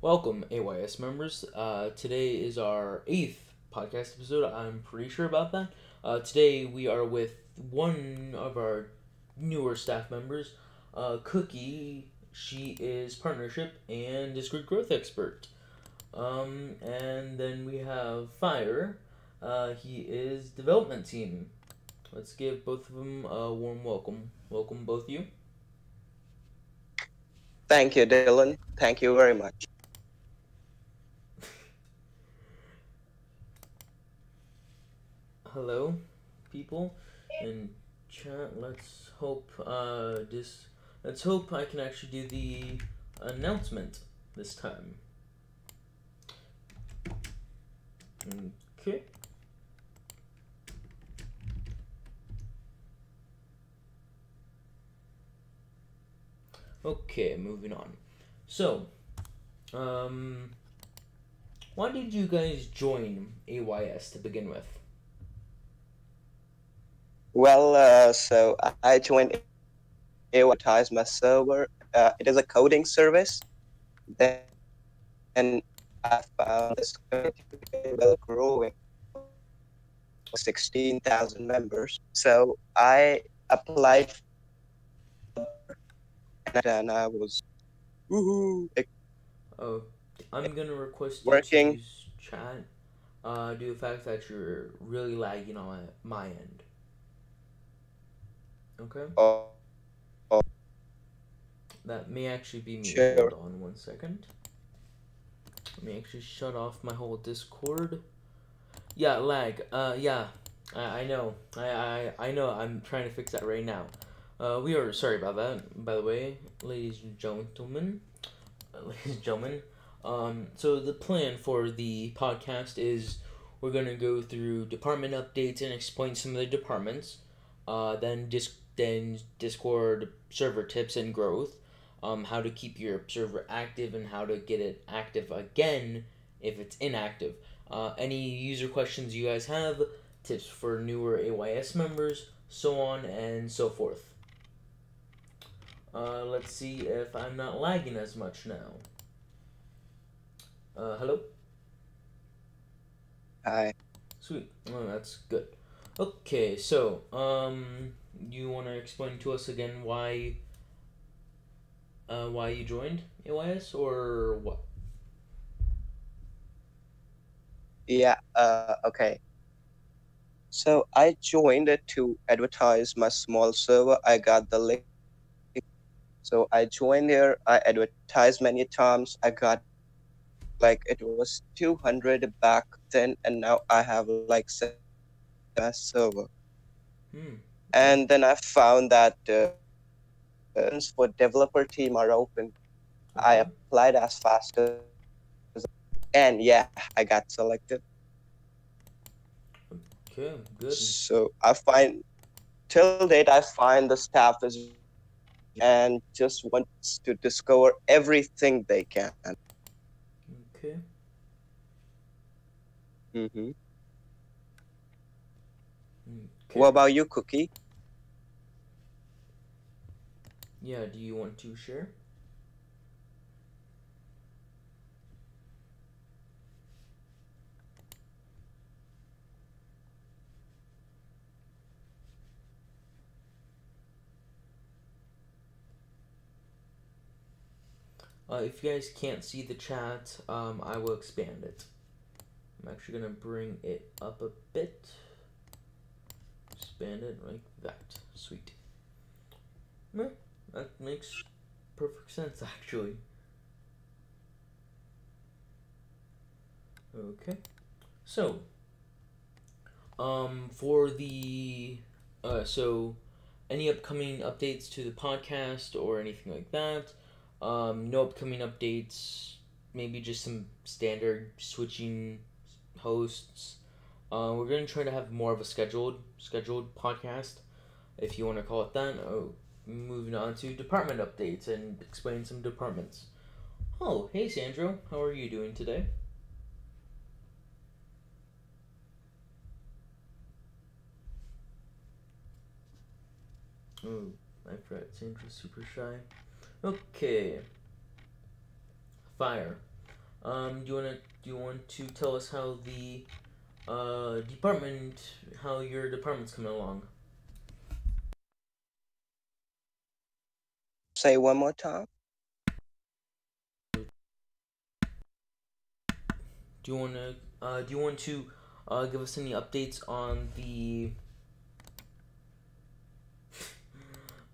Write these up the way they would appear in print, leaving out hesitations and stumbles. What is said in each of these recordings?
Welcome, AYS members. Today is our 8th podcast episode. I'm pretty sure about that. Today we are with one of our newer staff members, Cookie. She is partnership and Discord growth expert. And then we have Fire. He is development team. Let's give both of them a warm welcome. Welcome, both of you. Thank you, Dylan. Thank you very much. Hello, people in chat. Let's hope I can actually do the announcement this time. Okay. Okay, moving on. So, why did you guys join AYS to begin with? Well, so I joined Advertise my server. It is a coding service. Then I found this community well growing, 16,000 members. So I applied, and then I was Oh, I'm gonna request you to working. use chat. Due to the fact that you're really lagging on my end. Okay. Oh, oh, That may actually be me. sure. Hold on one second. Let me actually shut off my whole Discord. Yeah, lag. Yeah, I know. I know. I'm trying to fix that right now. We are sorry about that. By the way, ladies and gentlemen, ladies and gentlemen. So the plan for the podcast is we're gonna go through department updates and explain some of the departments. Then Discord server tips and growth. How to keep your server active and how to get it active again if it's inactive. Any user questions you guys have, tips for newer AYS members, so on and so forth. Let's see if I'm not lagging as much now. Hello? Hi. Sweet. Oh, that's good. Okay, so, you want to explain to us again why you joined AYS or what? Yeah. Okay. So I joined it to advertise my small server. I got the link. So I joined here. I advertised many times. I got like it was 200 back then, and now I have like 7 server. Okay. And then I found that for developer team are open. I Okay. applied as fast as, and yeah, I got selected. Okay, good. So I find till date I find the staff is and just wants to discover everything they can. Okay. Mm-hmm. What Okay. about you, Cookie? Yeah, do you want to share? If you guys can't see the chat, I will expand it. I'm actually gonna bring it up a bit. Expand it like that. Sweet. Meh, that makes perfect sense actually. Okay. So, for the so any upcoming updates to the podcast or anything like that? No upcoming updates. Maybe just some standard switching hosts. We're gonna try to have more of a scheduled podcast, if you want to call it that. Moving on to department updates and explain some departments. Oh, hey Sandro, how are you doing today? Oh, I forgot Sandra's super shy. Okay. Fire. Do you want to tell us how the department, how your department's coming along? Say one more time. Do you want to give us any updates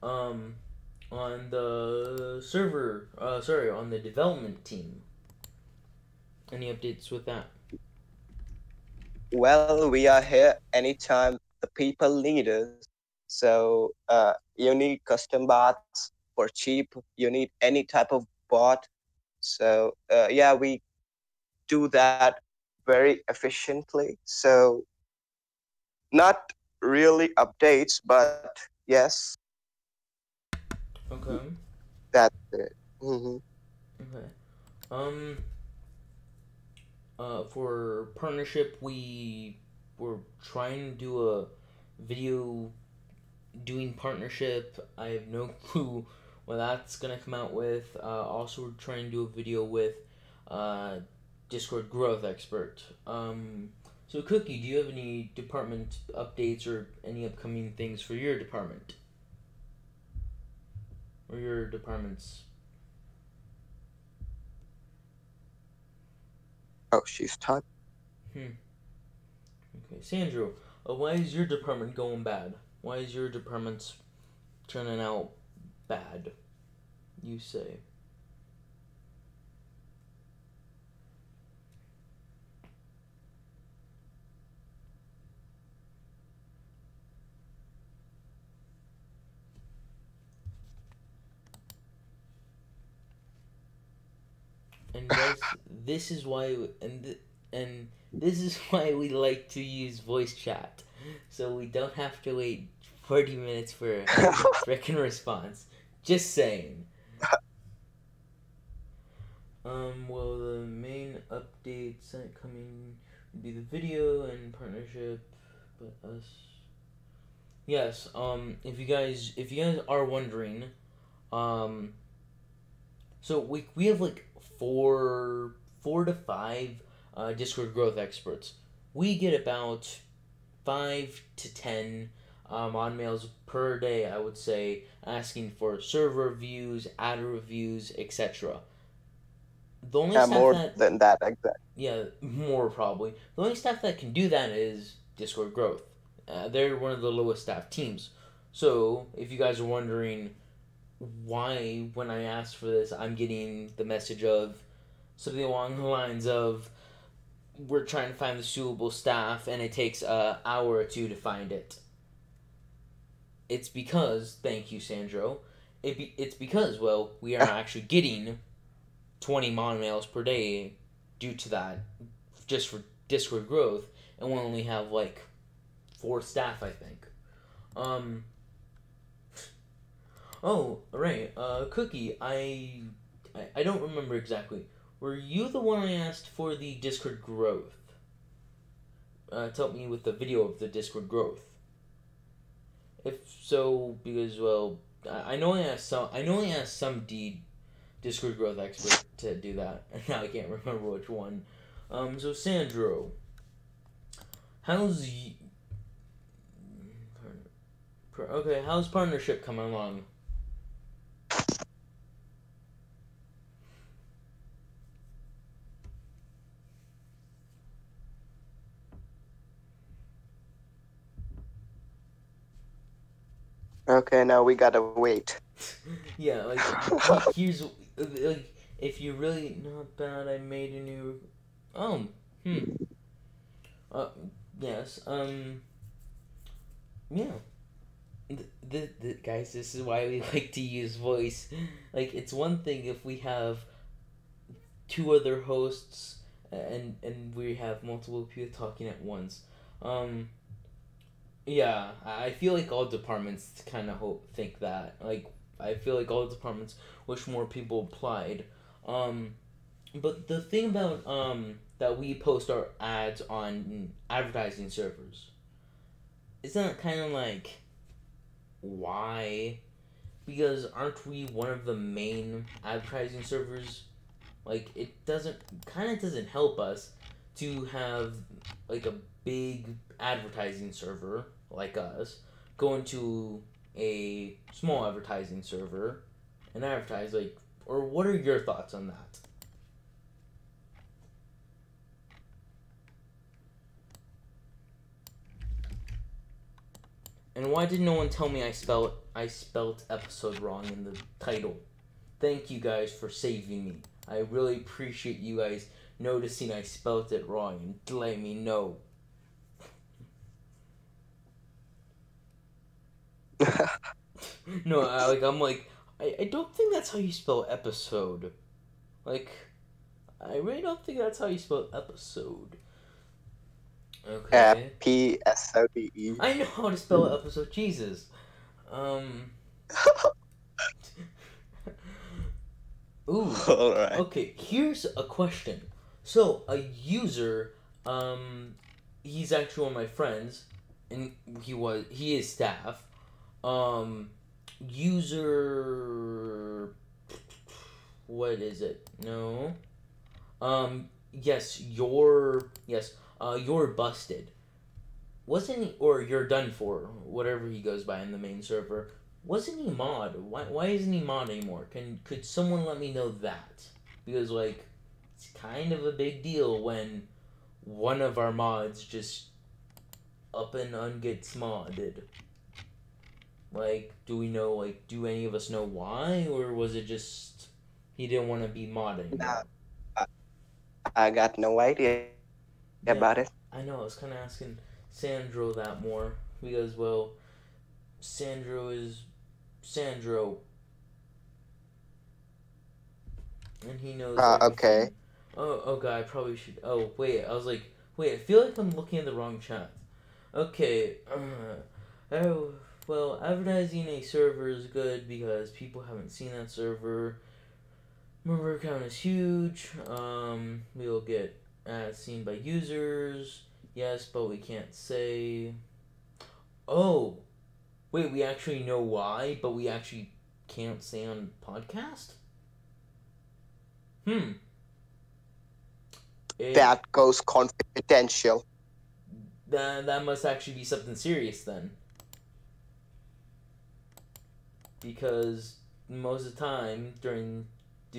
um on the server? Sorry, on the development team. Any updates with that? Well, we are here anytime the people need us. So you need custom bots for cheap. You need any type of bot. So yeah, we do that very efficiently. So not really updates, but yes, Okay. that's it. Hmm. Okay. Um. For partnership, we're trying to do a video doing partnership. I have no clue what that's gonna come out with. Also, we're trying to do a video with uh, Discord growth expert. So Cookie, do you have any department updates or any upcoming things for your department or your departments? Oh, she's typing. Hmm. Okay, Sandro, why is your department going bad? Why is your department turning out bad? You say. And guys, this is why and this is why we like to use voice chat, so we don't have to wait 40 minutes for a frickin' response. Just saying. Well, the main updates that coming would be the video and partnership, but us. Yes. If you guys are wondering, um, so we have like four to five Discord growth experts. We get about 5 to 10 on mails per day, I would say, asking for server reviews, ad reviews, etc. The only Yeah, staff more that, than that, exactly. yeah, more probably. The only staff that can do that is Discord growth. They're one of the lowest staff teams. So if you guys are wondering why, when I asked for this, I'm getting the message of something along the lines of we're trying to find the suitable staff and it takes an hour or two to find it. It's because, thank you, Sandro. It's because, well, we are not actually getting 20 mon mails per day due to that, just for Discord growth, and we only have like 4 staff, I think. Um. Oh, right. Cookie, I don't remember exactly. Were you the one I asked for the Discord growth? To help me with the video of the Discord growth. If so, because well, I know I asked some Discord growth expert to do that, and now I can't remember which one. So Sandro, how's okay? How's partnership coming along? Okay, now we gotta wait. Yeah, like here's like if you're really not bad, I made a new. Oh, hmm. Uh, yes. Yeah. Guys, this is why we like to use voice. Like, it's one thing if we have two other hosts and we have multiple people talking at once. Um, yeah, I feel like all departments kind of think that. Like, I feel like all departments wish more people applied. Um, but the thing about that we post our ads on advertising servers, isn't that kind of like why? Because aren't we one of the main advertising servers Like it doesn't help us to have like a big advertising server like us go into a small advertising server and advertise like, or what are your thoughts on that? And why did no one tell me I spelled episode wrong in the title? Thank you guys for saving me. I really appreciate you guys noticing I spelled it wrong and letting me know. No, I don't think that's how you spell episode. Like, I really don't think that's how you spell episode. Okay. P-S-O-D-E. I know how to spell episode, Jesus. Um. Ooh. Alright. Okay, here's a question. So, a user, he's actually one of my friends, and he is staff. Um, user, what is it? No. You're busted. Wasn't he, or you're done for, whatever he goes by in the main server. Wasn't he mod? Why isn't he mod anymore? Could someone let me know that? Because like it's kind of a big deal when one of our mods just up and ungets modded. Like, do we know, like, do any of us know why? Or was it just he didn't want to be mod Nah, anymore? I, I got no idea Yeah, about it. I know. I was kind of asking Sandro that more. Because, well, Sandro is Sandro. And he knows Okay. everything. Oh, God, I probably should. Oh, wait. I was like, wait, I feel like I'm looking at the wrong chat. Okay. Oh, well, advertising a server is good because people haven't seen that server. Member count is huge. We'll get ads seen by users. Yes, but we can't say. Oh, wait, we actually know why, but we actually can't say on podcast? Hmm. It That goes confidential. that must actually be something serious then. Because most of the time due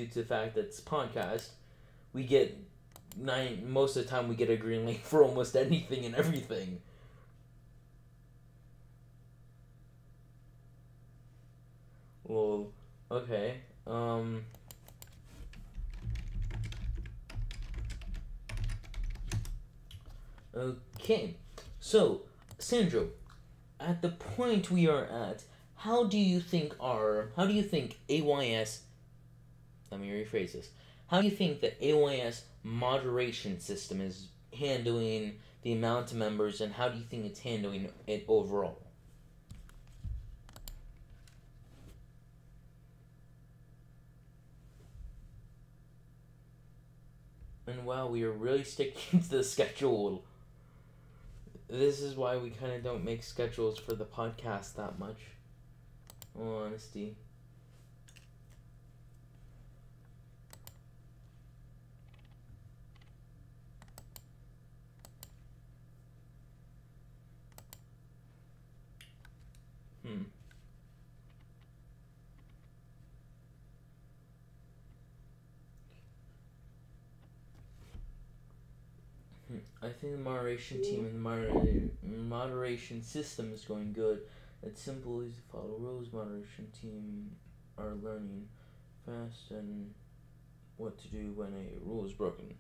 to the fact that it's podcast, we get most of the time we get a green light for almost anything and everything. Well, okay. Okay. So, Sandro, at the point we are at, how do you think AYS, let me rephrase this. How do you think the AYS moderation system is handling the amount of members, and how do you think it's handling it overall? And wow, we are really sticking to the schedule. This is why we kind of don't make schedules for the podcast that much. In all honesty. Hmm. I think the moderation team and the moderation system is going good. It's simple, easy to follow rules. Moderation team are learning fast and what to do when a rule is broken.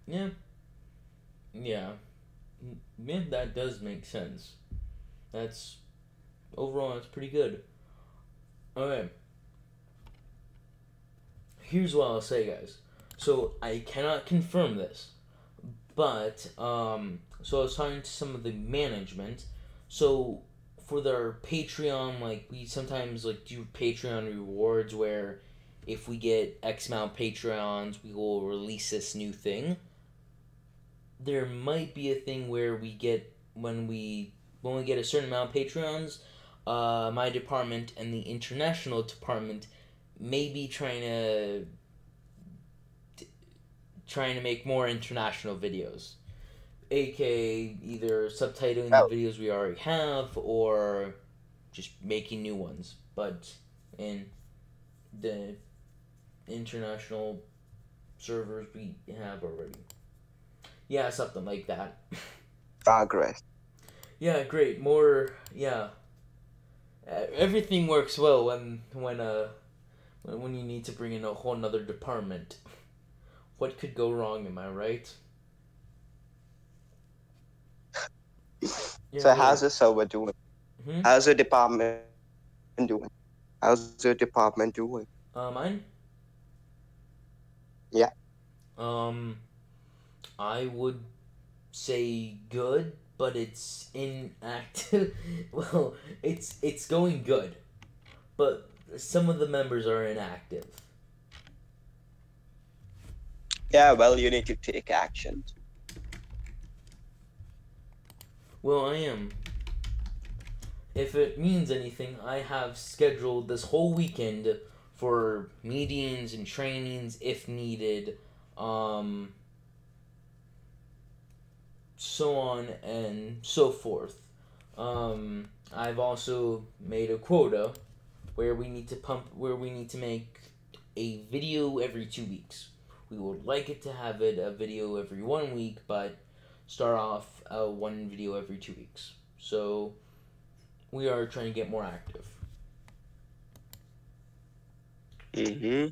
Yeah, yeah, yeah. That does make sense. That's overall, that's pretty good. Okay, here's what I'll say, guys. So I cannot confirm this, but so I was talking to some of the management. So for their Patreon, like we sometimes like do Patreon rewards where if we get X amount of Patreons, we will release this new thing. There might be a thing where we get when we get a certain amount of Patreons, my department and the international department may be trying to trying to make more international videos, aka either subtitling the Well, videos we already have or just making new ones, but in the international servers we have already. Yeah, something like that. progress. Yeah, great. More, yeah. Everything works well when you need to bring in a whole nother department. What could go wrong? Am I right? Yeah, So how's really. the server doing? Hmm. How's the department doing? How's the department doing? Mine. Yeah. Um, I would say good, but it's inactive. Well, it's going good, but some of the members are inactive. Yeah, well, you need to take action. Well, I am. If it means anything, I have scheduled this whole weekend for meetings and trainings if needed, um, so on and so forth. I've also made a quota where we need to make a video every 2 weeks. We would like it to have it a video every 1 week, but start off one video every 2 weeks. So we are trying to get more active. Mm-hmm.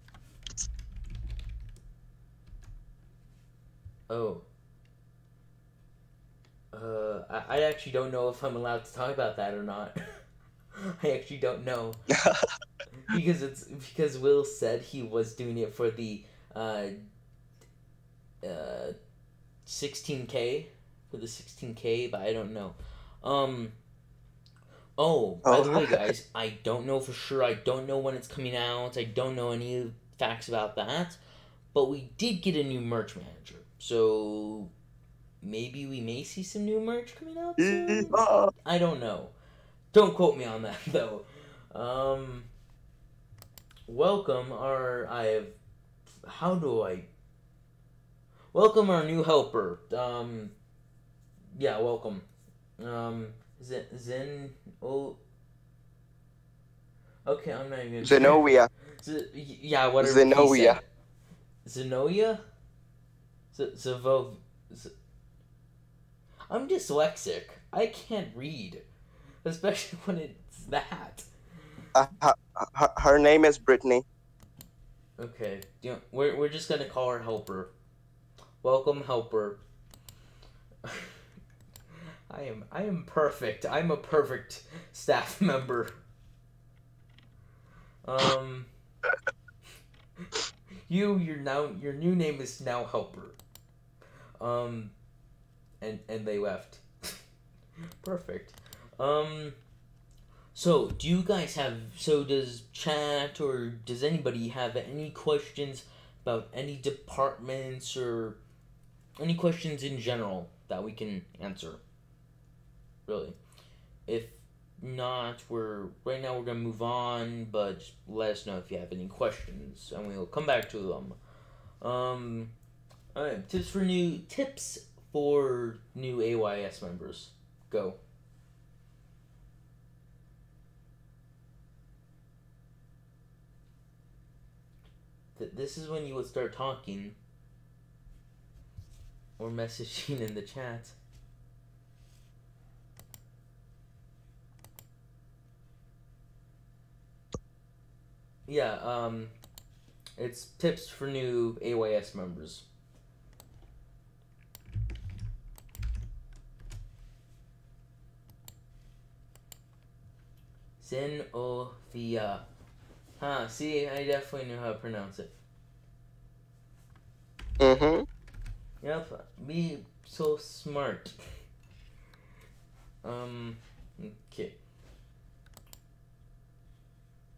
Oh, I actually don't know if I'm allowed to talk about that or not. I actually don't know because Will said he was doing it for the uh, uh, 16K for the 16K, but I don't know. Um. Oh, by the Oh, way, guys, I don't know for sure. I don't know when it's coming out. I don't know any facts about that. But we did get a new merch manager, so maybe we may see some new merch coming out soon. oh, I don't know. Don't quote me on that though. Um, welcome our I have. How do I welcome our new helper? Yeah, welcome. Zen. Oh, okay. I'm not even. Zenobia. Yeah, whatever he Zenobia. said. Zenoia. Zavo. I'm dyslexic. I can't read, especially when it's that. Her name is Brittany. Okay, we're just gonna call her helper. Welcome, helper. I am perfect. I'm a perfect staff member. Um, your new name is now helper. Um, and they left. Perfect. Um, so do you guys have? So does chat or does anybody have any questions about any departments or any questions in general that we can answer? Really, if not, we're gonna move on. But just let us know if you have any questions, and we'll come back to them. Um, all right, tips for new AYS members. Go. This is when you would start talking or messaging in the chat. Yeah, it's tips for new AYS members. Zenovia. Huh, see, I definitely knew how to pronounce it. Mm-hmm. Yep, be so smart. Okay.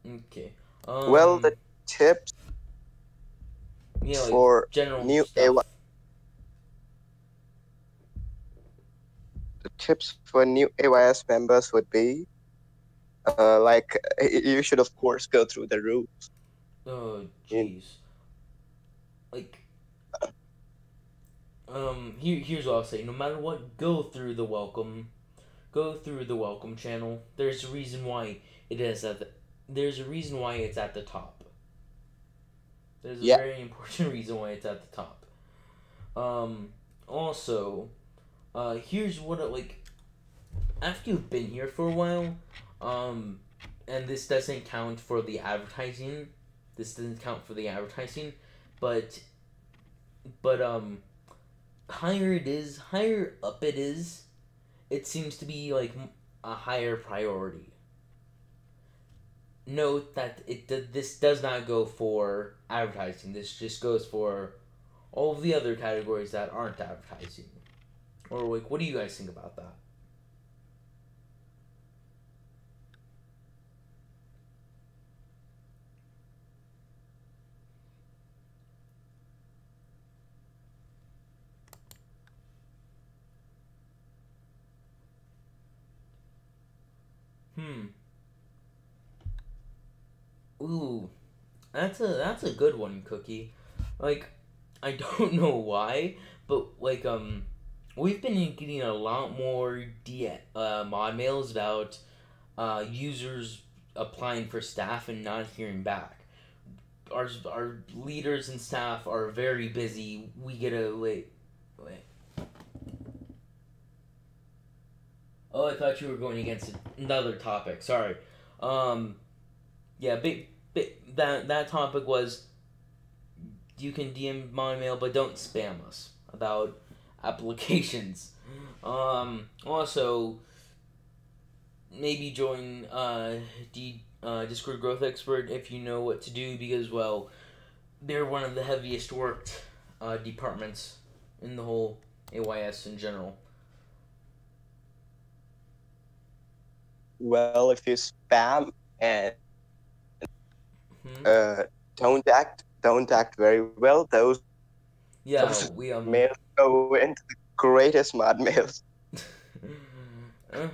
Okay. Well, the tips Yeah, like for general new stuff. the tips for new AYS members would be like you should of course go through the rules. Oh, In jeez. Like, Here's what I'll say. No matter what, go through the welcome channel. There's a reason why it is at the, there's a reason why it's at the top. There's a Yeah, very important reason why it's at the top. Also, here's what like after you've been here for a while, um, and this doesn't count for the advertising. This doesn't count for the advertising, but higher up it is, it seems to be like a higher priority. Note that this does not go for advertising. This just goes for all of the other categories that aren't advertising. Or like, what do you guys think about that? Hmm. Ooh, that's a good one, Cookie. Like, I don't know why, but like we've been getting a lot more mod mails about users applying for staff and not hearing back. Our leaders and staff are very busy. We get a wait. Oh, I thought you were going against another topic. Sorry. Um, yeah, that topic was you can DM my mail, but don't spam us about applications. Also, maybe join Discord Growth Expert if you know what to do because well, they're one of the heaviest worked departments in the whole AYS in general. well, if you spam and Hmm? uh, don't act very well, Yeah, those we mails go into the greatest mod mails. uh,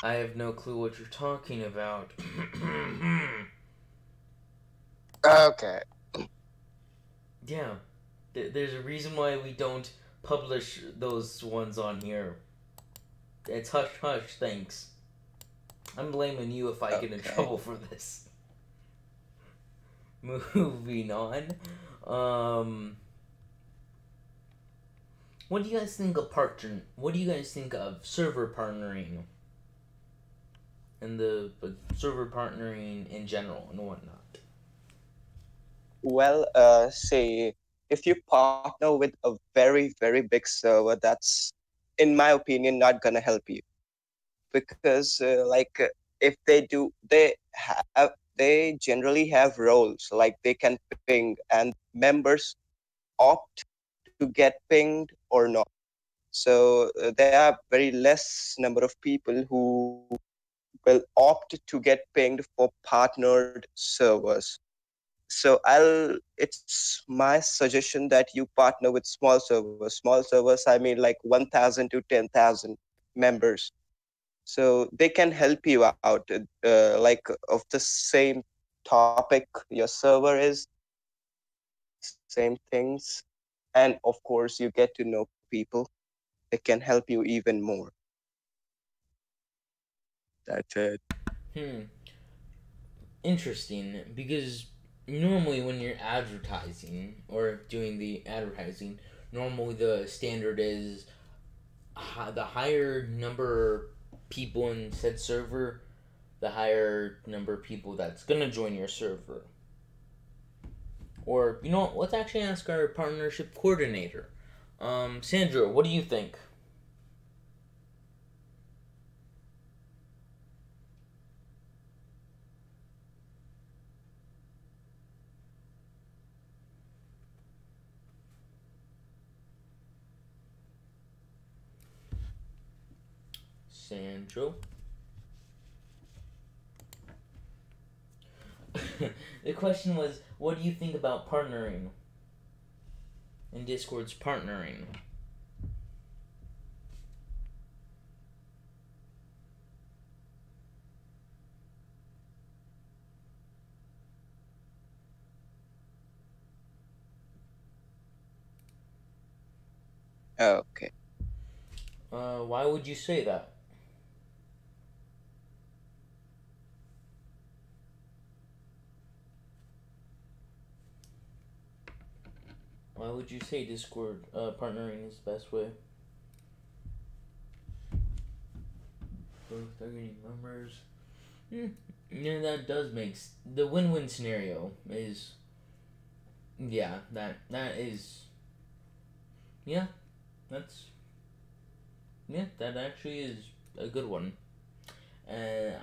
I have no clue what you're talking about. Okay. Yeah, there's a reason why we don't publish those ones on here. It's hush hush, thanks. I'm blaming you if I get in Okay. trouble for this. Moving on. Um, what do you guys think of What do you guys think of server partnering and the server partnering in general and whatnot? Well, say if you partner with a very, very big server, that's, in my opinion, not gonna help you because, if they generally have roles like they can ping, and members opt to get pinged or not. So there are very less number of people who will opt to get pinged for partnered servers. So it's my suggestion that you partner with small servers. Small servers, I mean like 1,000 to 10,000 members. So they can help you out, of the same topic your server is, same things. And of course, you get to know people. They can help you even more. That's it. Hmm. Interesting, because normally when you're advertising or doing the advertising, normally the standard is the higher number people in said server, the higher number of people that's gonna join your server. Or you know what? Let's actually ask our partnership coordinator, Sandra. What do you think? Sandra. The question was, what do you think about partnering? And Discord's partnering. Okay. Why would you say that? Why would you say Discord partnering is the best way? Both targeting members. Hmm. Yeah, that does make the win-win scenario is yeah that is yeah that's yeah that actually is a good one, and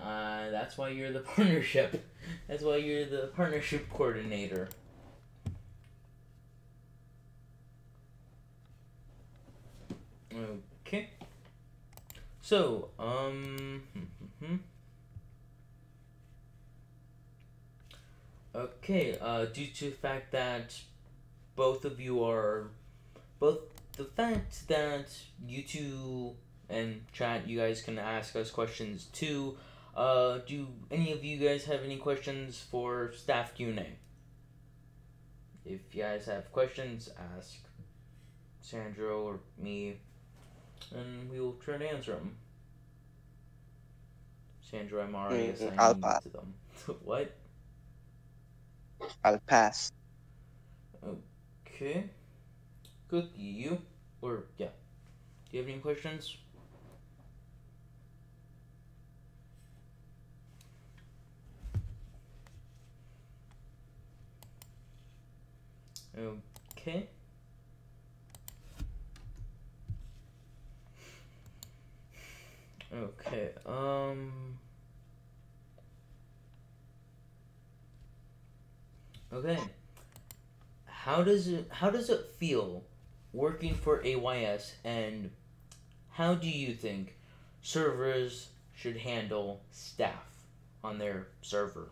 that's why you're the partnership. That's why you're the partnership coordinator. Okay. So, okay, due to the fact that both of you are, both the fact that you two and chat, you guys can ask us questions too. Do any of you guys have any questions for staff Q&A? If you guys have questions, ask Sandro or me, and we will try to answer them. Sandro, I'm already I'll assigning you pass. to them. What? I'll pass. Okay. Cookie, you? Or, yeah. Do you have any questions? Okay. Okay. Okay. How does it feel working for AYS, and how do you think servers should handle staff on their server?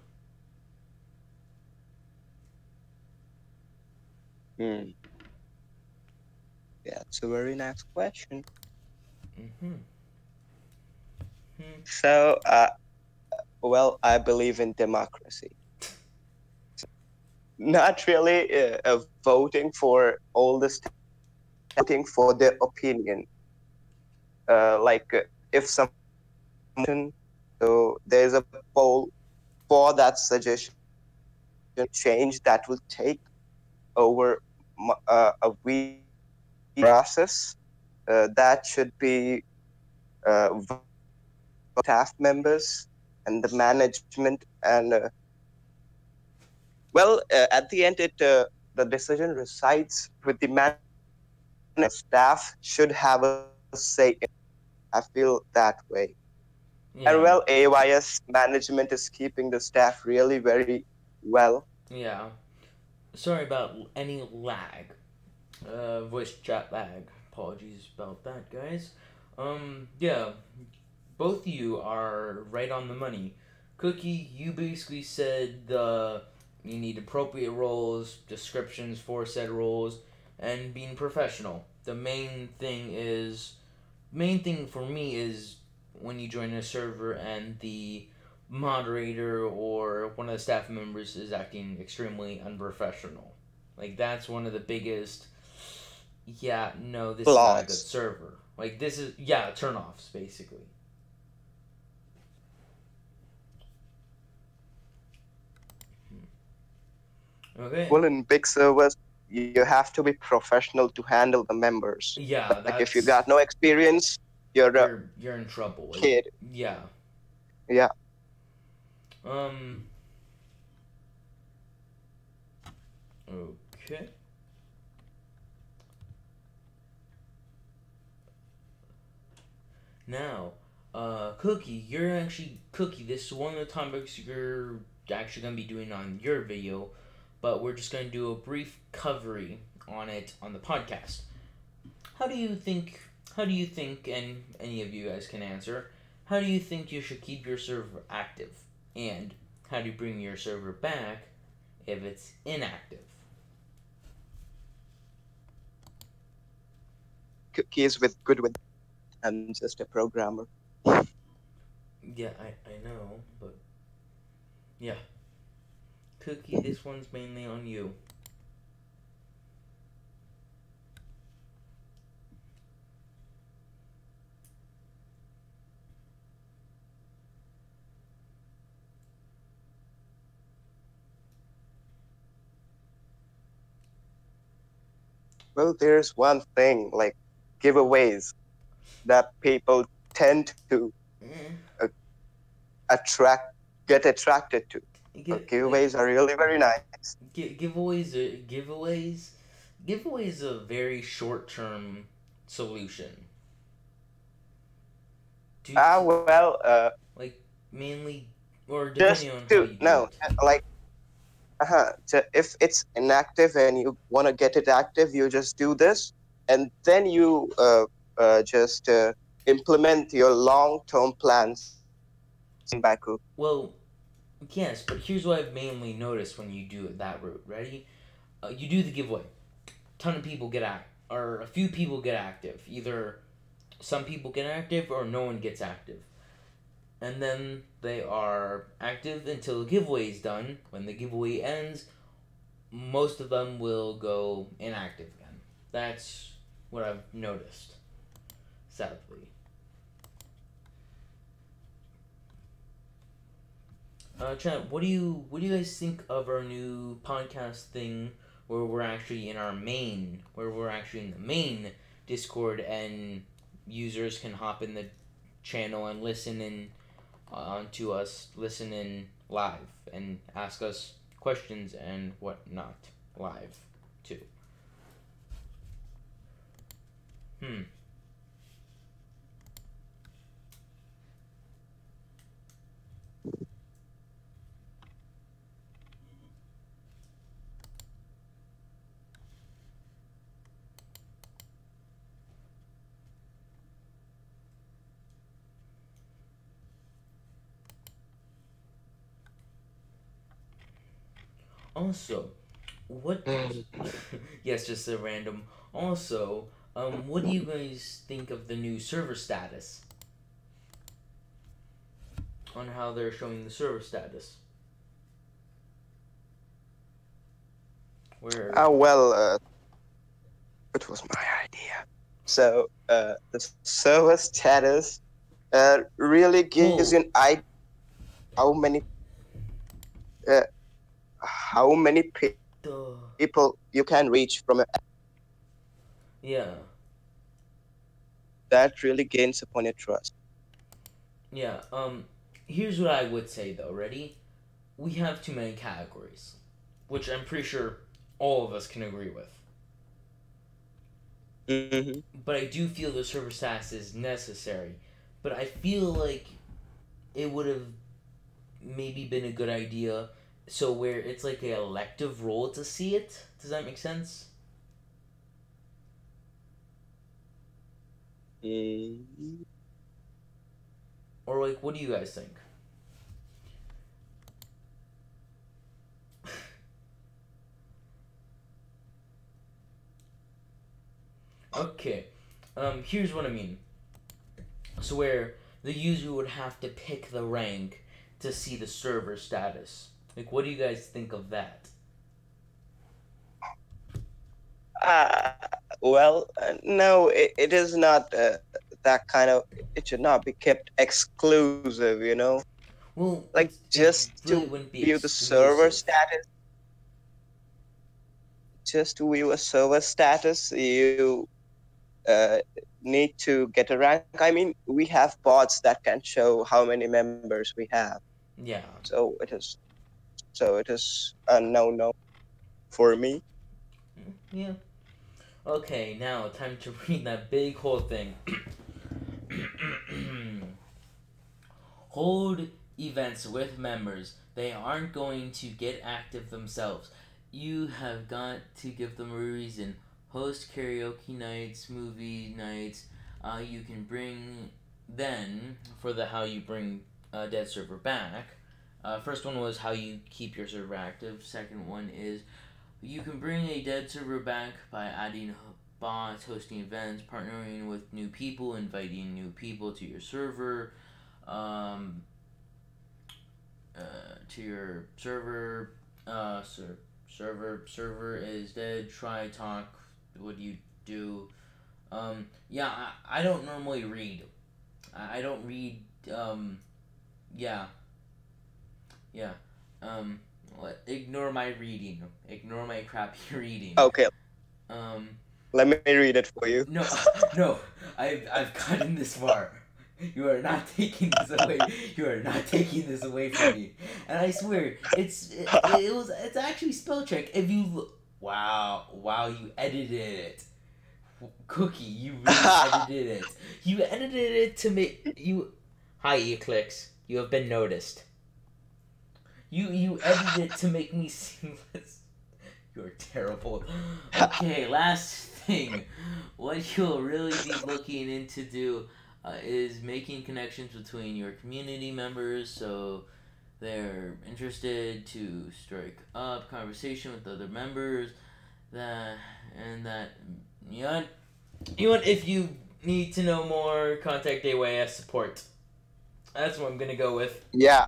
Hmm. Yeah, it's a very nice question. Mm-hmm. Hmm. So, well, I believe in democracy. Not really voting for all the staff, voting for their opinion. If some, so there's a poll for that suggestion change that will take over a week process. That should be staff members and the management, and at the end, it the decision resides with the management. Staff should have a say. I feel that way. And Yeah. well, AYS management is keeping the staff really very well. Yeah. Sorry about any lag. Voice chat lag. Apologies about that, guys. Yeah, both of you are right on the money. Cookie, you basically said you need appropriate roles, descriptions for said roles, and being professional. The main thing for me is when you join a server and the moderator or one of the staff members is acting extremely unprofessional. Like that's one of the biggest. Yeah, no, this is not a good Flaws. server. Like this is yeah, turnoffs basically. Okay. Well, in big servers, you have to be professional to handle the members. Yeah, Like if you that's got no experience, you're a you're in trouble. Like kid. yeah. Yeah. Um. Okay. Now, Cookie, you're actually Cookie. This is one of the topics you're actually gonna be doing on your video, but we're just gonna do a brief covery on it on the podcast. How do you think? How do you think? And any of you guys can answer. How do you think you should keep your server active? And how do you bring your server back if it's inactive? Cookies with good with. I'm just a programmer. Yeah, I know, but yeah. Cookie, this one's mainly on you. Well, there's one thing like giveaways that people tend to Eh, uh, attract get attracted to. like Giveaways are really very nice. giveaways giveaways a very short term solution to, Ah, to well, like mainly or just depending on how to you do no, it. like if it's inactive and you want to get it active, you just do this, and then you just implement your long-term plans in Baku. Well, yes, but here's what I've mainly noticed when you do it that route. Ready? You do the giveaway. Ton of people get or a few people get active. Either some people get active or no one gets active. And then they are active until the giveaway is done. When the giveaway ends, most of them will go inactive again. That's what I've noticed, sadly. Chad, what do you guys think of our new podcast thing where we're actually in the main Discord and users can hop in the channel and listen in to us, listen in live and ask us questions and whatnot live too. Hmm. Also, what? Yes, just a random. Also, what do you guys think of the new server status? On how they're showing the server status? Where? Well, it was my idea. So the server status really gives you Well, an idea how many uh, how many the people you can reach from it. yeah, That really gains upon your trust. yeah. Here's what I would say though. Ready? We have too many categories, which I'm pretty sure all of us can agree with. Hmm. But I do feel the server status is necessary. But I feel like it would have maybe been a good idea. So where it's like an elective role to see it. Does that make sense? Mm. Or like, what do you guys think? Okay. Here's what I mean. So where the user would have to pick the rank to see the server status. Like, what do you guys think of that? Uh, well, no, it is not that kind of. It should not be kept exclusive, you know. Well, Like it just really to wouldn't be view the server exclusive. status, just to view a server status, you uh, need to get a rank. I mean, we have bots that can show how many members we have. Yeah. So it is a no for me. Yeah. Okay, now time to read that big whole thing. Hold events with members. They aren't going to get active themselves. You have got to give them a reason. Host karaoke nights, movie nights. You can bring then for the how you bring dead server back. First one was how you keep your server active. Second one is you can bring a dead server back by adding bots, hosting events, partnering with new people, inviting new people to your server, um, to your server. Server is dead. Try talk. What do you do? Yeah, I don't normally read. I don't read. Yeah, yeah. Um, ignore my reading. Ignore my crappy reading. Okay. Um, Let me read it for you. No, no, I've gotten this far. You are not taking this away. You are not taking this away from me. And I swear, it's actually spell check. If you wow, you edited it, Cookie. You really edited it. You edited it to make you. Hi, Eclix. You have been noticed. You edited it to make me seem less. You're terrible. Okay, last thing. What you'll really be looking into do is making connections between your community members so they're interested to strike up conversation with other members that and that you know, if you need to know more, contact AYS support. That's what I'm gonna go with. Yeah.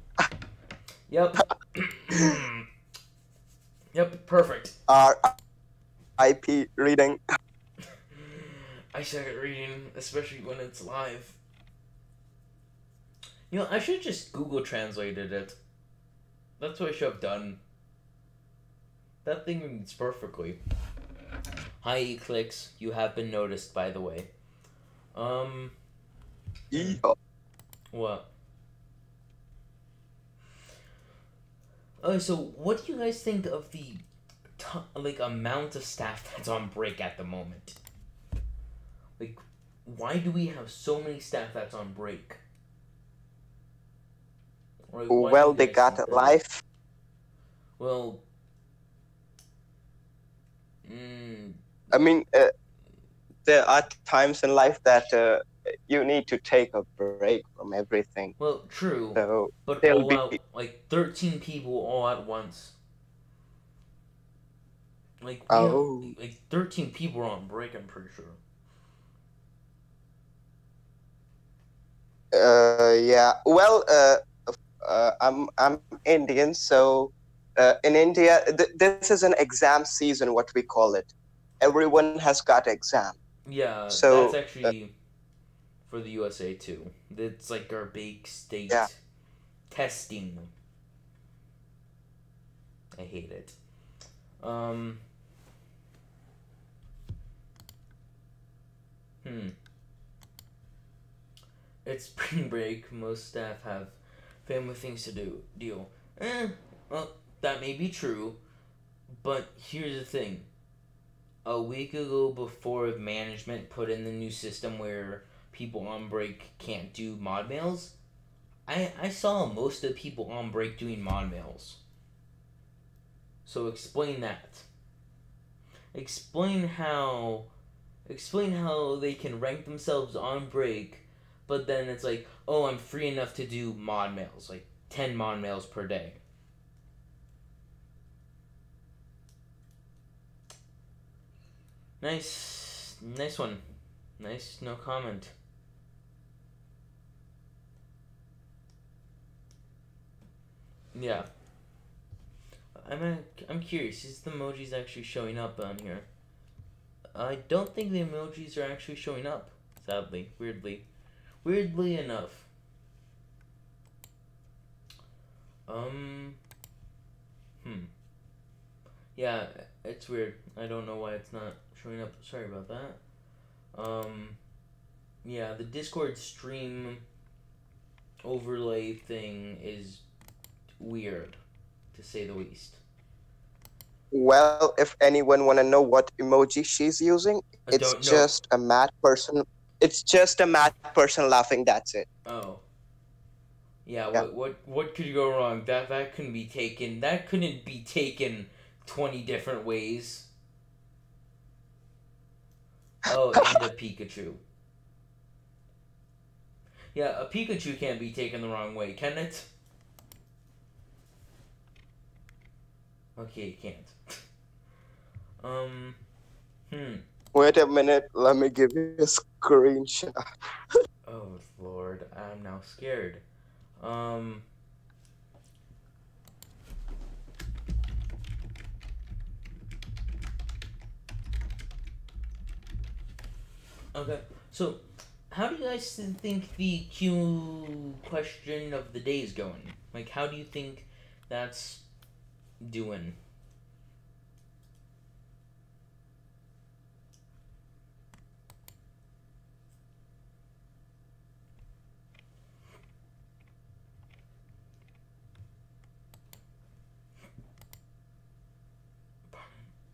Yep. Yep, perfect. RIP reading. I suck at reading, especially when it's live. You know, I should have just Google translated it. That's what I should have done. That thing reads perfectly. Hi, Eclix. You have been noticed, by the way. Yeah. What? Oh, so what do you guys think of the amount of staff that's on break at the moment? Like, why do we have so many staff that's on break? Or, like, Well, they got a life. Well, I mean, there are times in life that you need to take a break from everything. well, true, So but they'll all be. out, like 13 people all at once. Like we have, Oh. like 13 people are on break. I'm pretty sure. Yeah. Well, I'm Indian, so in India, this is an exam season, what we call it. Everyone has got exam. Yeah, So that's actually for the USA too. It's like our big state yeah. testing. I hate it. It's spring break. Most staff have family things to do. Deal. Well, that may be true, but here's the thing. A week ago, before management put in the new system where people on break can't do mod mails, I saw most of the people on break doing mod mails. So explain that. Explain how they can rank themselves on break, but then it's like, oh, I'm free enough to do mod mails, like 10 mod mails per day. Nice one. Nice, no comment. Yeah. I'm curious, is the emojis actually showing up on here? I don't think the emojis are actually showing up, sadly, weirdly. Weirdly enough. Yeah, it's weird. I don't know why it's not showing up. Sorry about that. Yeah, the Discord stream overlay thing is weird, to say the least. Well, if anyone want to know what emoji she's using, it's just a mad person. It's just a mad person laughing. That's it. Oh. Yeah. What could go wrong? That couldn't be taken. That couldn't be taken 20 different ways. Oh, and a Pikachu. Yeah, a Pikachu can't be taken the wrong way, can it? Okay, it can't. Wait a minute, let me give you a screenshot. Oh Lord, I'm now scared. Okay, so how do you guys think the Q question of the day is going? Like, how do you think that's doing?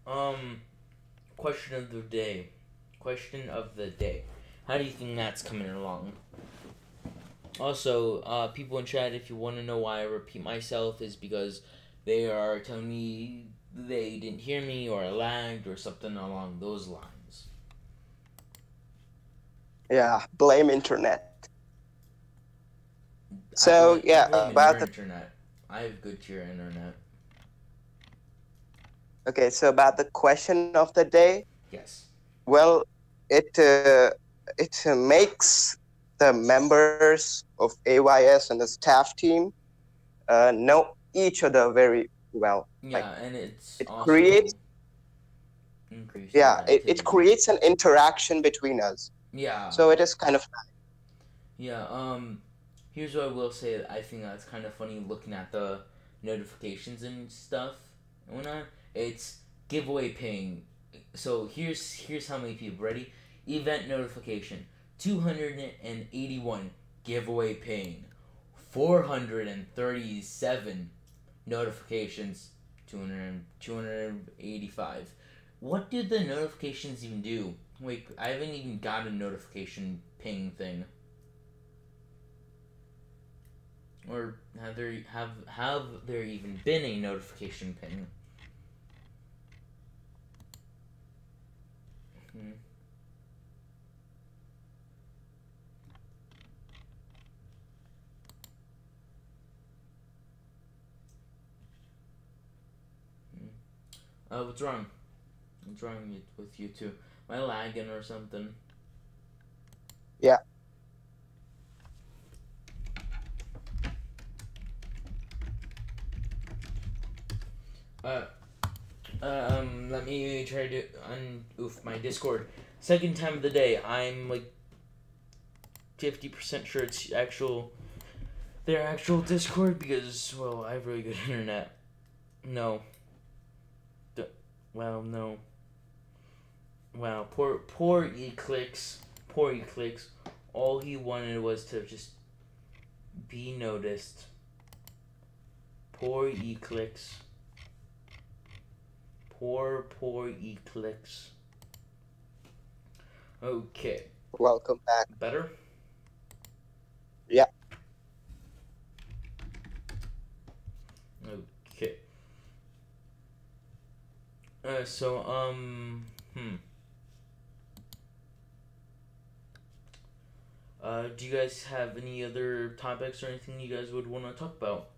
Um, question of the day. Question of the day. How do you think that's coming along? Also, people in chat, if you want to know why I repeat myself, is because they are telling me they didn't hear me or I lagged or something along those lines. Yeah, blame internet. I So yeah, blame it your about the internet. I have good tier internet. okay. So about the question of the day. Yes. Well, it makes the members of AYS and the staff team know each other very well. Like Yeah, and it's it also creates increased yeah, it productivity. creates an interaction between us. Yeah. So it is kind of Yeah, here's what I will say. I think that's kind of funny looking at the notifications and stuff and whatnot. It's giveaway ping. So here's how many people. Ready? Event notification. 281 giveaway ping. 437 notifications. 285. What did the notifications even do? Wait, I haven't even got a notification ping thing. Or have there even been a notification ping? Hmm. What's wrong? What's wrong with you two? Am I lagging or something? yeah. Uh, let me try to unoof my Discord. Second time of the day. I'm like 50% sure it's their actual Discord because, well, I have really good internet. No. Well, no. Wow, poor Eclix. Poor Eclix. All he wanted was to just be noticed. Poor Eclix. Poor Eclix. Okay. Welcome back. Better? Yeah. Okay. So, do you guys have any other topics or anything you guys would want to talk about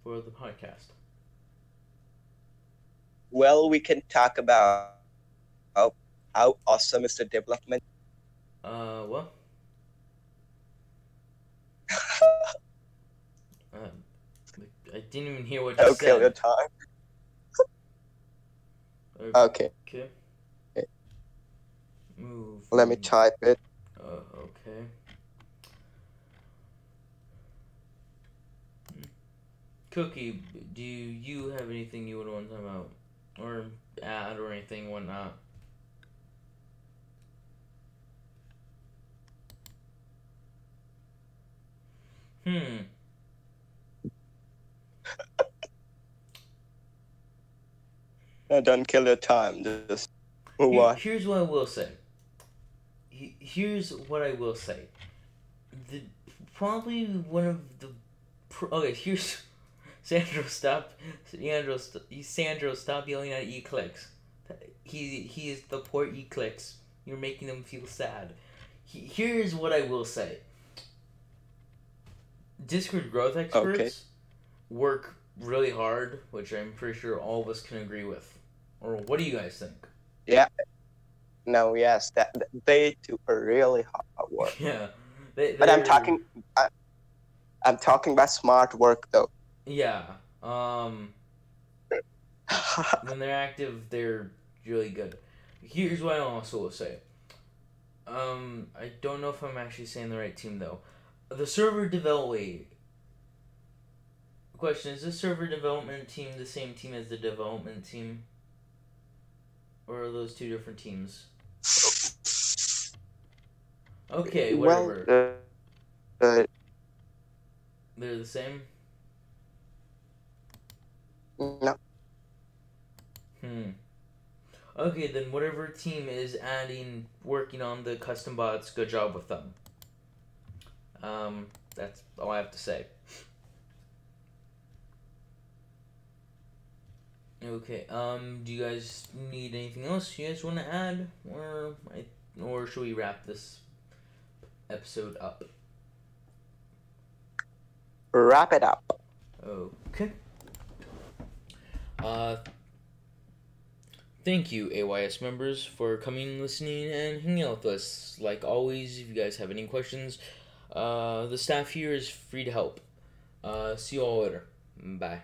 for the podcast? Well, we can talk about how awesome is the development. What? Um, I didn't even hear what you I'll kill your said. time. Okay. Okay. Move. Let me type it. Okay. Cookie, do you have anything you would want to talk about? Or add or anything, whatnot? Hmm. Don't kill your time. Just move on. Here's what I will say. Here's what I will say. The probably one of the okay. Here's Sandro. Stop, Sandro. Stop yelling at Eclix. He is the poor Eclix. You're making them feel sad. Here's what I will say. Discord growth experts work really hard, which I'm pretty sure all of us can agree with. Or what do you guys think? Yeah. No, yes, that they do a really hard work. Yeah, but I'm talking about smart work though. Yeah. When they're active, they're really good. Here's what I also will say. I don't know if I'm actually saying the right team though. The server development. Question: is the server development team the same team as the development team, or are those two different teams? Okay, whatever. Well, They're the same. no. Hmm. Okay, then whatever team is working on the custom bots, good job with them. That's all I have to say. Okay. Do you guys need anything else you guys want to add, or should we wrap this episode up? Wrap it up. Okay. Uh, Thank you, AYS members, for coming, listening, and hanging out with us. Like always, if you guys have any questions, the staff here is free to help. See you all later. Bye.